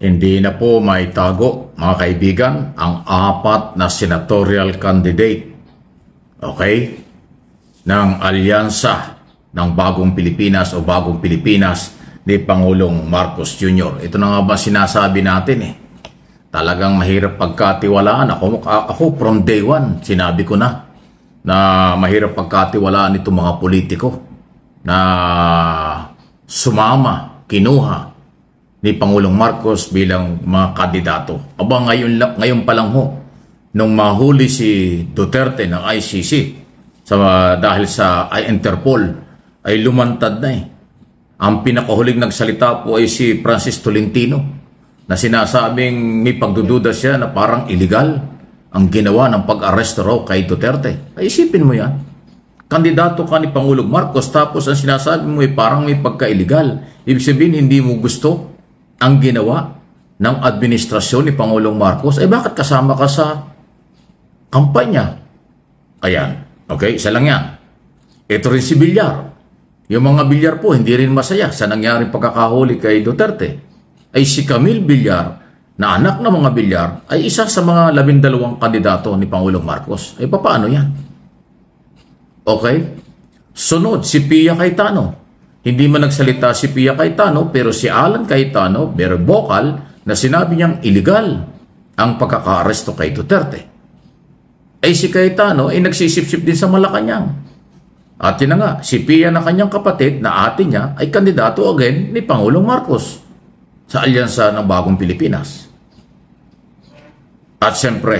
Hindi na po maitago, mga kaibigan, ang apat na senatorial candidate, okay, ng alyansa ng Bagong Pilipinas o Bagong Pilipinas ni Pangulong Marcos Jr. Ito na nga ba sinasabi natin eh. Talagang mahirap pagkatiwalaan. Ako from day one, sinabi ko na mahirap pagkatiwalaan itong mga politiko na sumama, kinuha ni Pangulong Marcos bilang mga kandidato. Aba ngayon pa lang ho, nung mahuli si Duterte ng ICC dahil sa Interpol, ay lumantad na eh. Ang pinakahuling nagsalita po ay si Francis Tolentino na sinasabing may pagdududa siya na parang illegal ang ginawa ng pag-aresto raw kay Duterte. Ay isipin mo yan. Kandidato ka ni Pangulong Marcos tapos ang sinasabi mo ay parang may pagka-illegal. Ibig sabihin hindi mo gusto ang ginawa ng administrasyon ni Pangulong Marcos. Eh bakit kasama ka sa kampanya? Ayan. Okay, isa lang yan. Ito rin si Villar. Yung mga Villar po, hindi rin masaya sa nangyaring pagkakahuli kay Duterte. Ay si Camille Villar, na anak ng mga Villar, ay isa sa mga 12 kandidato ni Pangulong Marcos. Ay paano yan? Okay? Sunod, si Pia Cayetano. Hindi man nagsalita si Pia Cayetano, pero si Alan Cayetano, very vocal, na sinabi niyang illegal ang pagkaka-aresto kay Duterte. Ay si Cayetano ay nagsisipsip din sa Malacanang. At yun na nga, si Pia na kanyang kapatid na ate niya ay kandidato again ni Pangulong Marcos sa alyansa ng Bagong Pilipinas. At siyempre,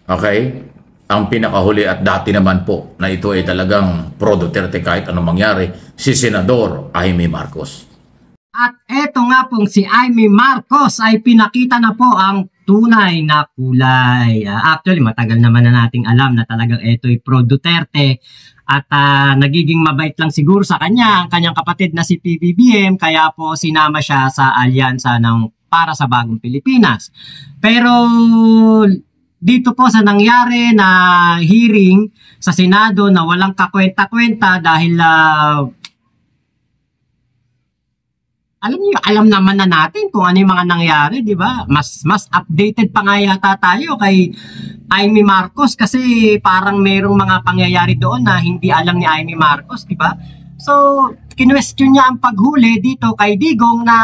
okay, ang pinakahuli at dati naman po na ito ay talagang pro-Duterte kahit anong mangyari, si Senador Amy Marcos. At eto nga pong si Amy Marcos ay pinakita na po ang tunay na kulay. Actually, matagal naman na nating alam na talagang ito ay pro-Duterte at nagiging mabait lang siguro sa kanya ang kanyang kapatid na si PBBM kaya po sinama siya sa alyansa ng para sa Bagong Pilipinas. Pero dito po sa nangyari na hearing sa Senado na walang kakwenta-kwenta dahil alam naman na natin kung ano yung mga nangyari, di ba? Mas updated pa nga yata tayo kay Amy Marcos kasi parang merong mga pangyayari doon na hindi alam ni Amy Marcos, di ba? So, kinwestiyon niya ang paghuli dito kay Digong na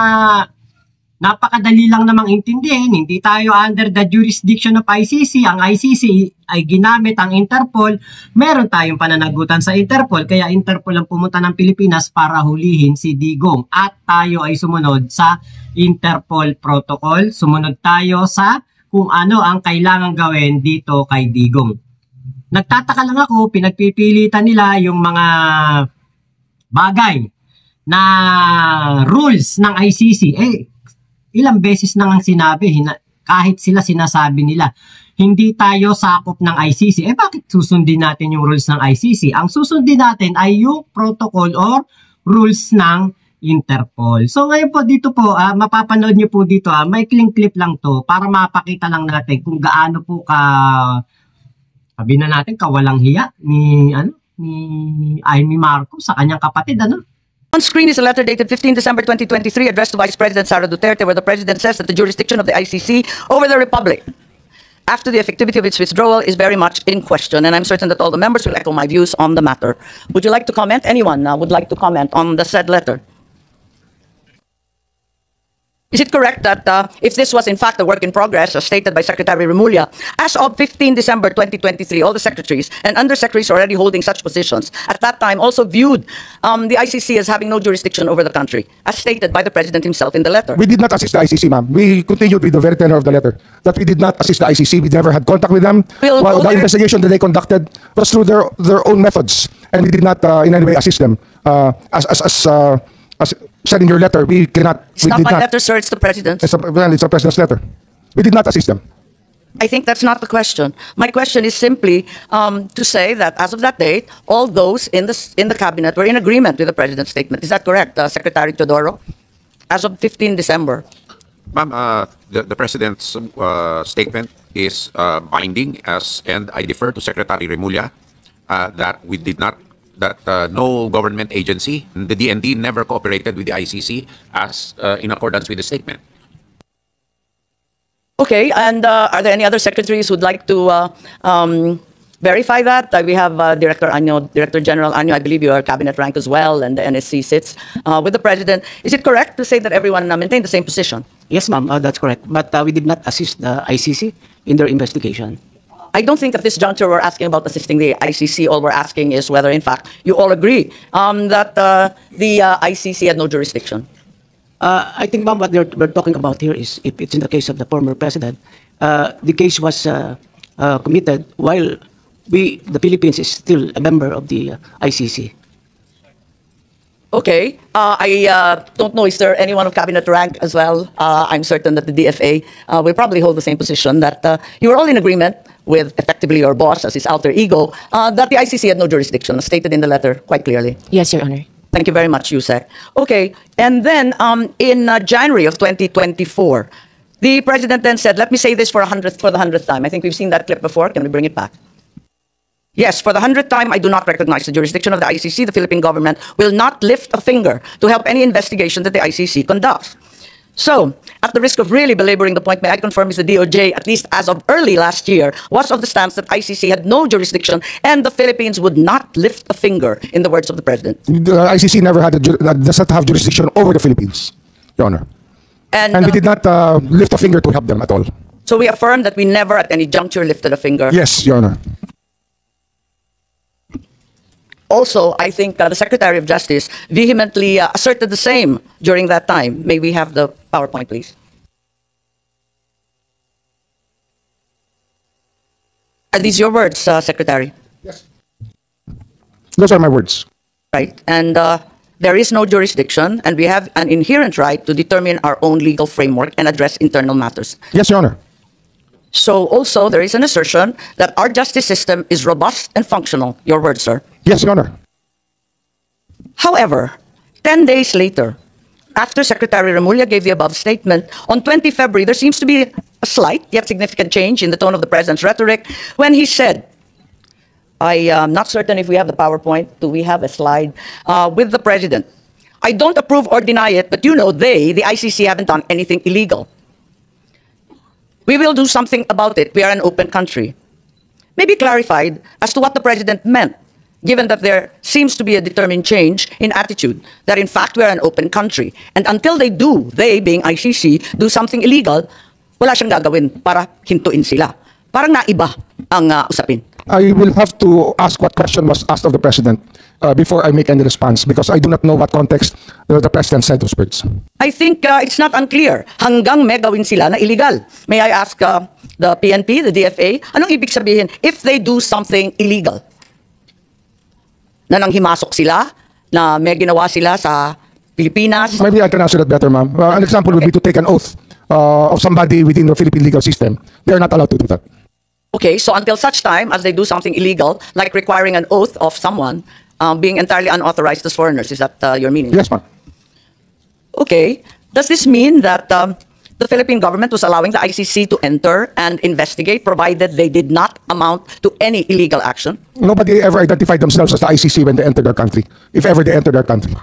napakadali lang namang intindihin, hindi tayo under the jurisdiction of ICC. Ang ICC ay ginamit ang Interpol. Meron tayong pananagutan sa Interpol, kaya Interpol ang pumunta ng Pilipinas para hulihin si Digong. At tayo ay sumunod sa Interpol Protocol. Sumunod tayo sa kung ano ang kailangan gawin dito kay Digong. Nagtataka lang ako, pinagpipilitan nila yung mga bagay na rules ng ICC. Ilang beses na nga sinabi, kahit sila sinasabi nila, hindi tayo sakop ng ICC. Bakit susundin natin yung rules ng ICC? Ang susundin natin ay yung protocol or rules ng Interpol. So ngayon po dito po, mapapanood nyo po dito, may clip lang to para mapakita lang natin kung gaano po sabi na natin, kawalang hiya ni Amy Marcos sa kanyang kapatid, On screen is a letter dated 15 December 2023 addressed to Vice President Sara Duterte, where the President says that the jurisdiction of the ICC over the Republic after the effectivity of its withdrawal is very much in question, and I'm certain that all the members will echo my views on the matter. Would you like to comment? Anyone would like to comment on the said letter? Is it correct that if this was in fact a work in progress, as stated by Secretary Remulla, as of 15 December 2023, all the secretaries and undersecretaries already holding such positions at that time also viewed the ICC as having no jurisdiction over the country, as stated by the President himself in the letter? We did not assist the ICC, ma'am. We continued with the very tenor of the letter, that we did not assist the ICC. We never had contact with them. Well, the investigation that they conducted was through their own methods, and we did not in any way assist them. As said in your letter, we cannot. It's not my letter, sir. It's the President's. It's the President's letter. We did not assist them. I think that's not the question. My question is simply to say that as of that date, all those in the cabinet were in agreement with the President's statement. Is that correct, Secretary Teodoro? As of 15 December. Ma'am, the President's statement is binding, and I defer to Secretary Remulla that we did not. That no government agency, the DND, never cooperated with the ICC as in accordance with the statement. Okay, and are there any other secretaries who'd like to verify that? We have Director Anyo, Director General Anyo, I believe you are cabinet rank as well, and the NSC sits with the President. Is it correct to say that everyone maintained the same position? Yes, ma'am, that's correct. But we did not assist the ICC in their investigation. I don't think at this juncture we're asking about assisting the ICC. All we're asking is whether, in fact, you all agree that the ICC had no jurisdiction. I think, ma'am, what we're talking about here is, if it's in the case of the former president, the case was committed while the Philippines is still a member of the ICC. Okay. I don't know, is there anyone of cabinet rank as well? I'm certain that the DFA will probably hold the same position, that you are all in agreement with effectively your boss as his alter ego, that the ICC had no jurisdiction, stated in the letter quite clearly. Yes, Your Honor. Thank you very much, Yusek. Okay, and then in January of 2024, the President then said, let me say this for the 100th time. I think we've seen that clip before. Can we bring it back? Yes, for the 100th time, I do not recognize the jurisdiction of the ICC. The Philippine government will not lift a finger to help any investigation that the ICC conducts. So, at the risk of really belaboring the point, may I confirm is the DOJ, at least as of early last year, was of the stance that ICC had no jurisdiction and the Philippines would not lift a finger, in the words of the President. The ICC never had does not have jurisdiction over the Philippines, Your Honor. And we did not lift a finger to help them at all. So we affirm that we never at any juncture lifted a finger. Yes, Your Honor. Also, I think the Secretary of Justice vehemently asserted the same during that time. May we have the PowerPoint, please? Are these your words, Secretary? Yes. Those are my words. Right. And there is no jurisdiction, and we have an inherent right to determine our own legal framework and address internal matters. Yes, Your Honor. So also, there is an assertion that our justice system is robust and functional. Your words, sir. Yes, Your Honor. However, 10 days later, after Secretary Remulla gave the above statement, on 20 February, there seems to be a slight yet significant change in the tone of the President's rhetoric when he said, I am not certain if we have the PowerPoint. Do we have a slide with the President? I don't approve or deny it, but you know the ICC, haven't done anything illegal. We will do something about it. We are an open country. Maybe clarified as to what the President meant, given that there seems to be a determined change in attitude, that in fact we are an open country. And until they being ICC, do something illegal, wala siyang gagawin para hintuin sila. Parang naiba ang usapin. I will have to ask what question was asked of the President before I make any response, because I do not know what context the President said those words. I think it's not unclear. Hanggang may gawin sila na illegal. May I ask the PNP, the DFA, anong ibig sabihin if they do something illegal? Na nanghimasok sila, na may ginawa sila sa Pilipinas? Maybe I can answer that better, ma'am. An example would be to take an oath of somebody within the Philippine legal system. They are not allowed to do that. Okay, so until such time as they do something illegal, like requiring an oath of someone being entirely unauthorized as foreigners, is that your meaning? Yes, ma'am. Okay. Does this mean that the Philippine government was allowing the ICC to enter and investigate, provided they did not amount to any illegal action? Nobody ever identified themselves as the ICC when they entered our country, if ever they entered our country.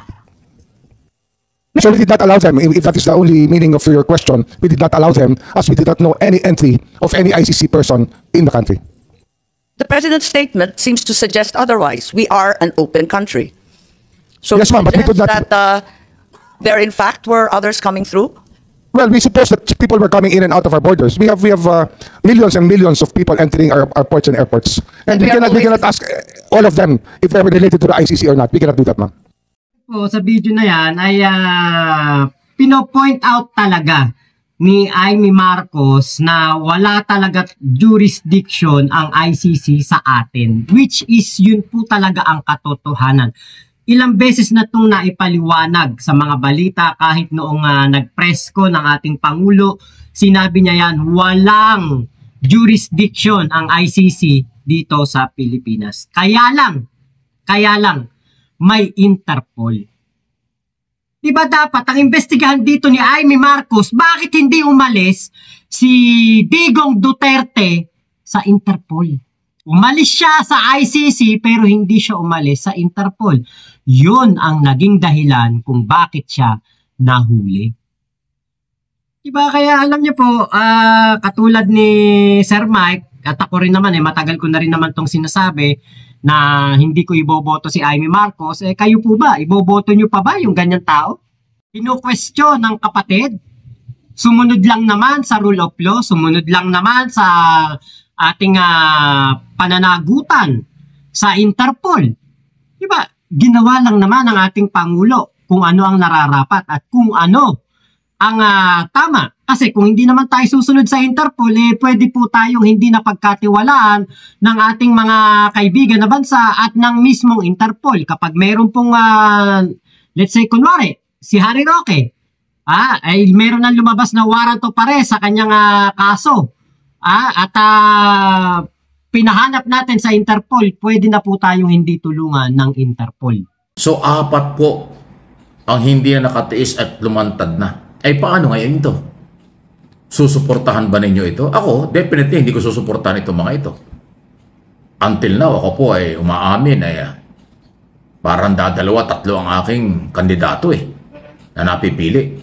So we did not allow them, if that is the only meaning of your question, we did not allow them, as we did not know any entry of any ICC person in the country. The President's statement seems to suggest otherwise. We are an open country. So yes, ma'am, but we could not... that there in fact were others coming through? Well, we suppose that people were coming in and out of our borders. We have millions and millions of people entering our ports and airports. And we cannot ask all of them if they were related to the ICC or not. We cannot do that, ma'am. Sa video na yan ay pino-point out talaga ni Amy Marcos na wala talaga jurisdiction ang ICC sa atin, which is yun po talaga ang katotohanan. Ilang beses na itong naipaliwanag sa mga balita, kahit noong nag-presko ng ating Pangulo, sinabi niya yan, walang jurisdiction ang ICC dito sa Pilipinas. Kaya lang, may Interpol. Diba dapat ang investigahan dito ni Amy Marcos, bakit hindi umalis si Digong Duterte sa Interpol? Umalis siya sa ICC pero hindi siya umalis sa Interpol. Yun ang naging dahilan kung bakit siya nahuli. Diba, kaya alam niyo po, katulad ni Sir Mike, at ako rin naman matagal ko na rin naman tong sinasabi na hindi ko iboboto si Amy Marcos, kayo po ba, iboboto niyo pa ba yung ganyan tao? Ino-question ng kapatid, sumunod lang naman sa rule of law, sumunod lang naman sa ating pananagutan sa Interpol. Diba, ginawa lang naman ng ating Pangulo kung ano ang nararapat at kung ano ang tama. Kasi kung hindi naman tayo susunod sa Interpol, pwede po tayong hindi napagkatiwalaan ng ating mga kaibigan na bansa at ng mismong Interpol. Kapag mayroon pong, let's say, kunwari, si Harry Roque, ay mayroon nang lumabas na warrant of arrest sa kanyang kaso, at pinahanap natin sa Interpol, pwede na po tayong hindi tulungan ng Interpol. So, 4 po ang hindi na nakatiis at lumantad na. Ay paano ngayon ito? Susuportahan ba ninyo ito? Ako, definitely hindi ko susuportahan itong mga ito. Until now, ako po ay umaamin ay parang 2-3 ang aking kandidato na napipili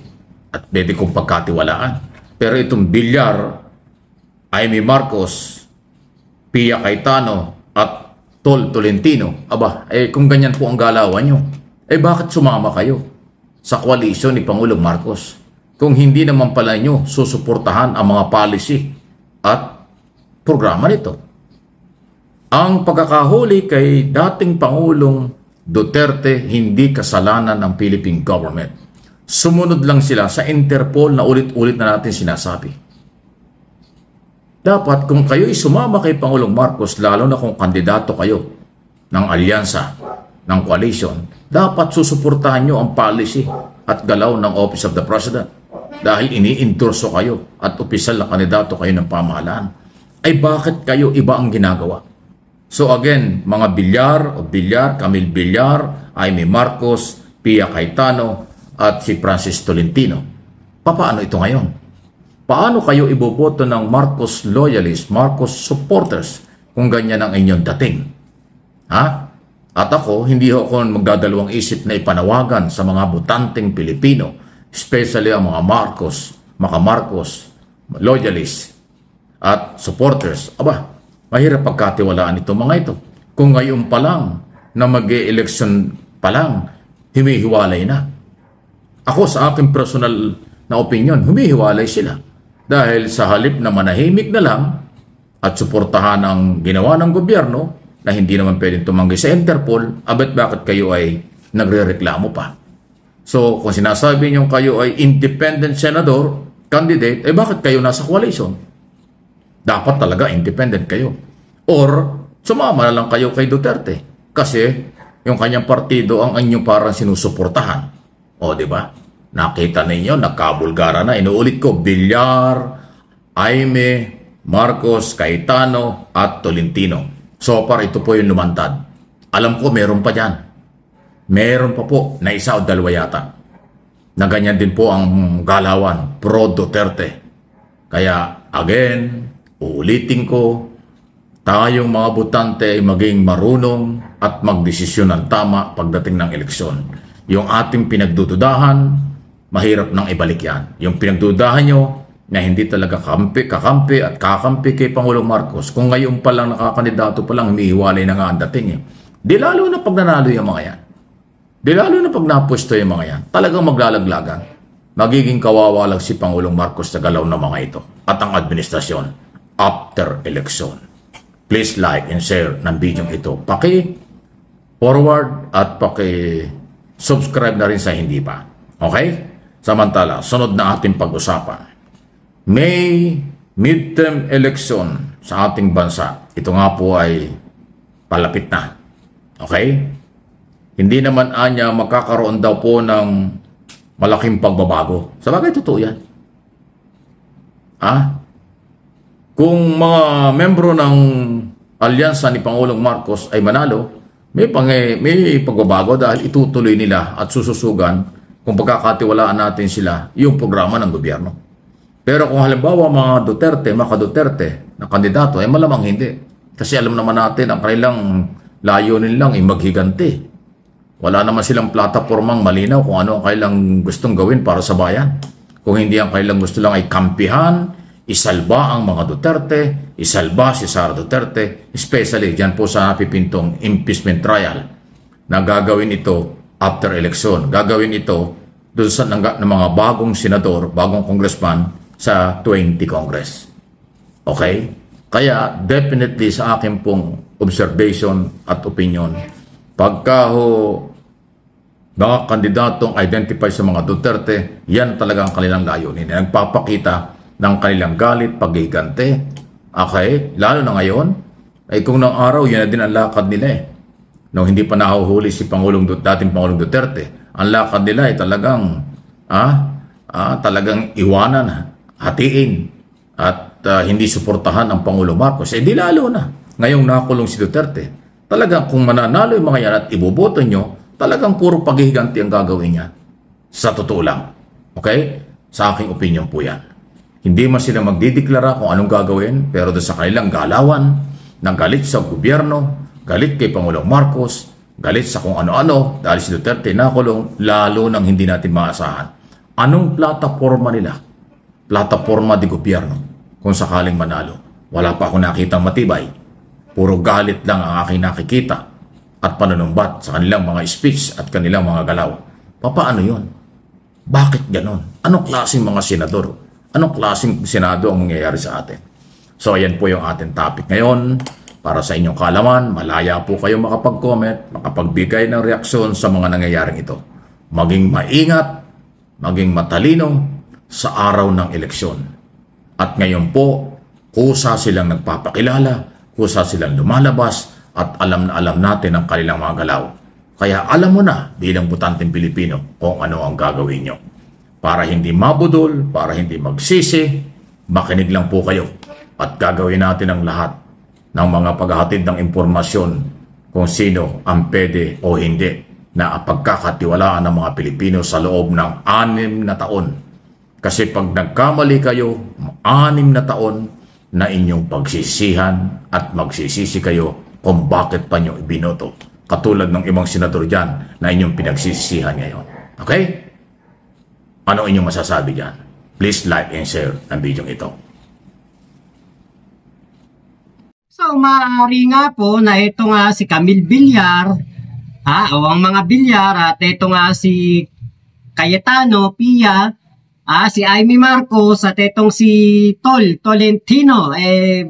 at pwede kong pagkatiwalaan. Pero itong Villar, Amy Marcos, Pia Cayetano at Tol Tolentino, kung ganyan po ang galawan nyo, bakit sumama kayo sa koalisyon ni Pangulong Marcos? Kung hindi naman pala nyo susuportahan ang mga policy at programa nito. Ang pagkakahuli kay dating Pangulong Duterte hindi kasalanan ng Philippine government. Sumunod lang sila sa Interpol na ulit-ulit na natin sinasabi. Dapat kung kayo'y sumama kay Pangulong Marcos, lalo na kung kandidato kayo ng alyansa, ng coalition, dapat susuportahan nyo ang policy at galaw ng Office of the President. Dahil ini-endorso kayo at opisyal na kandidato kayo ng pamahalaan. Bakit kayo iba ang ginagawa? So again, mga Villar, Camille Villar, Amy Marcos, Pia Cayetano, at si Francis Tolentino. Paano ito ngayon? Paano kayo iboboto ng Marcos loyalists, Marcos supporters, kung ganyan ang inyong dating? At ako, hindi ako magdadalawang isip na ipanawagan sa mga botanteng Pilipino, especially ang mga Marcos loyalists at supporters. Mahirap pagkatiwalaan itong mga ito. Kung ngayon pa lang na mag-e-election pa lang, humihiwalay na. Ako sa aking personal na opinion, humihiwalay sila. Dahil sa halip na manahimik na lang at suportahan ang ginawa ng gobyerno na hindi naman pwedeng tumanggi sa Interpol, bakit kayo ay nagre-reklamo pa? So, kung sinasabi niyo kayo ay independent senador, candidate, bakit kayo nasa coalition? Dapat talaga independent kayo. Or, sumama na lang kayo kay Duterte. Kasi, yung kanyang partido ang inyong parang sinusuportahan. Di ba? Nakita ninyo, nagkabulgara na. Inuulit ko, Villar, Amy, Marcos, Cayetano, at Tolentino. So far, ito po yung lumantad. Alam ko, meron pa dyan. Meron pa po na 1 o 2 yata na ganyan din po ang galawan pro Duterte. Kaya again, uulitin ko, tayong mga botante ay maging marunong at magdesisyon ng tama pagdating ng eleksyon. Yung ating pinagdududahan, mahirap nang ibalik yan. Yung pinagdududahan nyo na hindi talaga kakampi at kakampi kay Pangulong Marcos, kung ngayon pa lang nakakandidato pa lang, humihiwalay na nga ang dating. Di lalo na pag nanalo yung mga yan. Di lalo na pag napwesto yung mga yan, talagang maglalaglagan. Magiging kawawa lang si Pangulong Marcos sa galaw ng mga ito at ang administrasyon after election. Please like and share ng video ito. Paki-forward at paki-subscribe na rin sa hindi pa. Okay? Samantala, sunod na ating pag-usapan. May midterm election sa ating bansa. Ito nga po ay palapit na. Okay? Hindi naman anya makakaroon daw po ng malaking pagbabago. Sa bagay, totoo yan. Kung mga membro ng alyansa ni Pangulong Marcos ay manalo, may pagbabago dahil itutuloy nila at sususugan kung pagkakatiwalaan natin sila yung programa ng gobyerno. Pero kung halimbawa mga Duterte na kandidato, malamang hindi. Kasi alam naman natin ang kanilang layunin lang ay maghiganti. Wala naman silang platapormang malinaw kung ano ang kailang gustong gawin para sa bayan. Kung hindi ang kanilang gusto lang ay kampihan, isalba ang mga Duterte, isalba si Sara Duterte, especially dyan po sa napipintong impeachment trial na gagawin ito after election. Gagawin ito doon sa ng mga bagong senador, bagong congressman sa 20 Congress. Okay? Kaya definitely sa akin pong observation at opinion, pagka mga kandidatong identify sa mga Duterte, yan talaga ang kanilang layunin. Nagpapakita ng kanilang galit, pagigante. Okay? Lalo na ngayon, ay kung ng araw, yan na din ang lakad nila eh. Nung hindi pa nahuhuli si dating Pangulong Duterte, ang lakad nila ay talagang talagang iwanan, hatiin, at hindi suportahan ang Pangulong Marcos. Eh di lalo na. Ngayong nakulong si Duterte, talagang kung mananalo yung mga yan at iboboto nyo, talagang puro paghihiganti ang gagawin niya. Sa totoo lang. Okay? Sa aking opinion po yan. Hindi man sila magdideklara kung anong gagawin, pero doon sa kanilang galawan, ng galit sa gobyerno, galit kay Pangulong Marcos, galit sa kung ano-ano, dahil si Duterte nakulong, lalo nang hindi natin maasahan. Anong plataforma nila? Plataforma di gobyerno. Kung sakaling manalo, wala pa akong nakitang matibay. Puro galit lang ang aking nakikita at panunumbat sa kanilang mga speech at kanilang mga galaw. Paano yun? Bakit ganon? Anong klaseng mga senador? Anong klaseng senado ang mangyayari sa atin? So ayan po yung ating topic ngayon. Para sa inyong kaalaman, malaya po kayo makapag-comment, makapagbigay ng reaksyon sa mga nangyayaring ito. Maging maingat, maging matalino sa araw ng eleksyon. At ngayon po, kusa silang nagpapakilala, kusa silang lumalabas, at alam na alam natin ang kanilang mga galaw. Kaya alam mo na bilang butanteng Pilipino kung ano ang gagawin nyo. Para hindi mabudol, para hindi magsisi, makinig lang po kayo. At gagawin natin ang lahat ng mga paghahatid ng impormasyon kung sino ang pwede o hindi na pagkakatiwalaan ng mga Pilipino sa loob ng 6 na taon. Kasi pag nagkamali kayo, 6 na taon na inyong pagsisihan at magsisisi kayo kung bakit pa nyo ibinoto. Katulad ng ibang senador dyan na inyong pinagsisihan ngayon. Okay? Ano inyong masasabi dyan? Please like and share ang video ito. So, maaari nga po na ito nga si Camille Villar, o ang mga Villar, at ito nga si Cayetano, Pia, si Amy Marcos, at itong si Tolentino,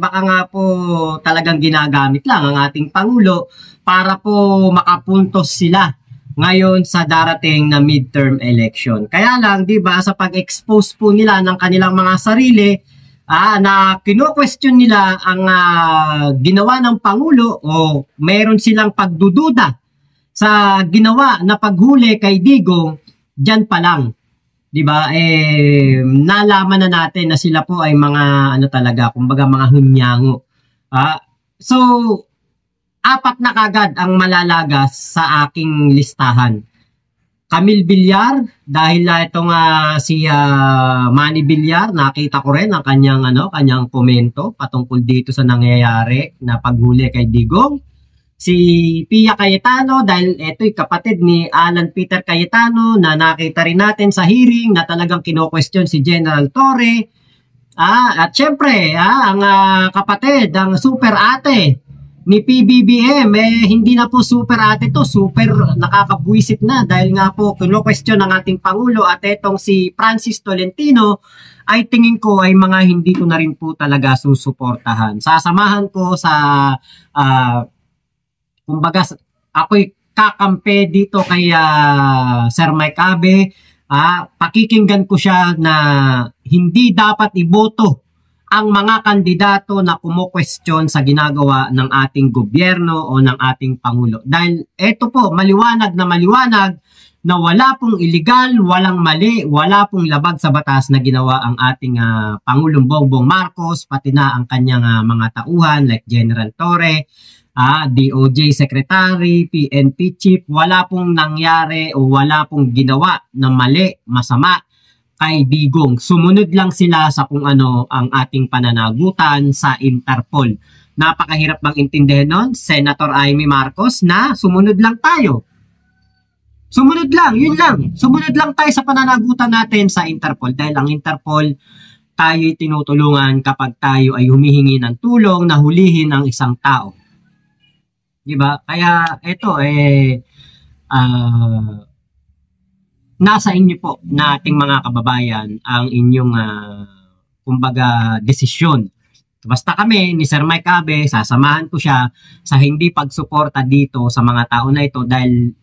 baka nga po talagang ginagamit lang ang ating Pangulo para po makapuntos sila ngayon sa darating na midterm election. Kaya lang, di ba, sa pag-expose po nila ng kanilang mga sarili, na kino-question nila ang ginawa ng Pangulo o meron silang pagdududa sa ginawa na paghuli kay Digong, dyan pa lang. Diba? Nalaman na natin na sila po ay mga talaga, kumbaga mga hunyango. So, 4 na kagad ang malalagas sa aking listahan. Camille Villar, dahil itong si Manny Villar, nakita ko rin ang kanyang komento patungkol dito sa nangyayari na paghuli kay Digong. Si Pia Cayetano, dahil ito'y kapatid ni Alan Peter Cayetano na nakita rin natin sa hearing na talagang kino-question si General Torre. At syempre, ang kapatid, ang super ate ni PBBM, hindi na po super ate to, super nakakabwisit na dahil nga po kino-question ng ating Pangulo. At etong si Francis Tolentino ay tingin ko ay mga hindi ko na rin po talaga susuportahan. Sasamahan ko sa kumbaga ako'y kakampi dito kay Sir Mike Abe. Pakikinggan ko siya na hindi dapat iboto ang mga kandidato na kumo-question sa ginagawa ng ating gobyerno o ng ating Pangulo. Dahil eto po, maliwanag na wala pong illegal, walang mali, wala pong labag sa batas na ginawa ang ating Pangulong Bongbong Marcos, pati na ang kanyang mga tauhan like General Torre, DOJ Secretary, PNP Chief. Wala pong nangyari o wala pong ginawa na mali, masama kay Digong. Sumunod lang sila sa kung ano ang ating pananagutan sa Interpol. Napakahirap bang intindihin nun, Senator Amy Marcos, na sumunod lang tayo. Sumunod lang, yun lang. Sumunod lang tayo sa pananagutan natin sa Interpol. Dahil ang Interpol, tayo'y tinutulungan kapag tayo ay humihingi ng tulong na hulihin ang isang tao. Diba? Kaya ito nasa inyo po na ating mga kababayan ang inyong kumbaga desisyon. Basta kami ni Sir Mike Abe, sasamahan ko siya sa hindi pagsuporta dito sa mga tao na ito dahil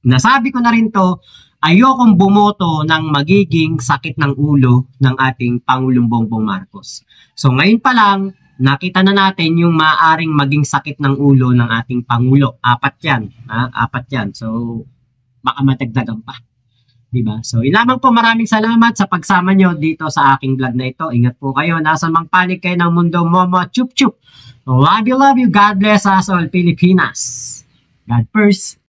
nasabi ko na rin to, ayokong bumoto ng magiging sakit ng ulo ng ating Pangulong Bongbong Marcos. So ngayon pa lang, nakita na natin yung maaaring maging sakit ng ulo ng ating Pangulo. 4 yan. 4 yan. So baka matagdagan pa. Diba? So, ilamang po, maraming salamat sa pagsama nyo dito sa aking vlog na ito. Ingat po kayo. Nasa mang panig kayo ng mundo. Momo, chup chup. Love you, love you. God bless us all, Pilipinas. God first.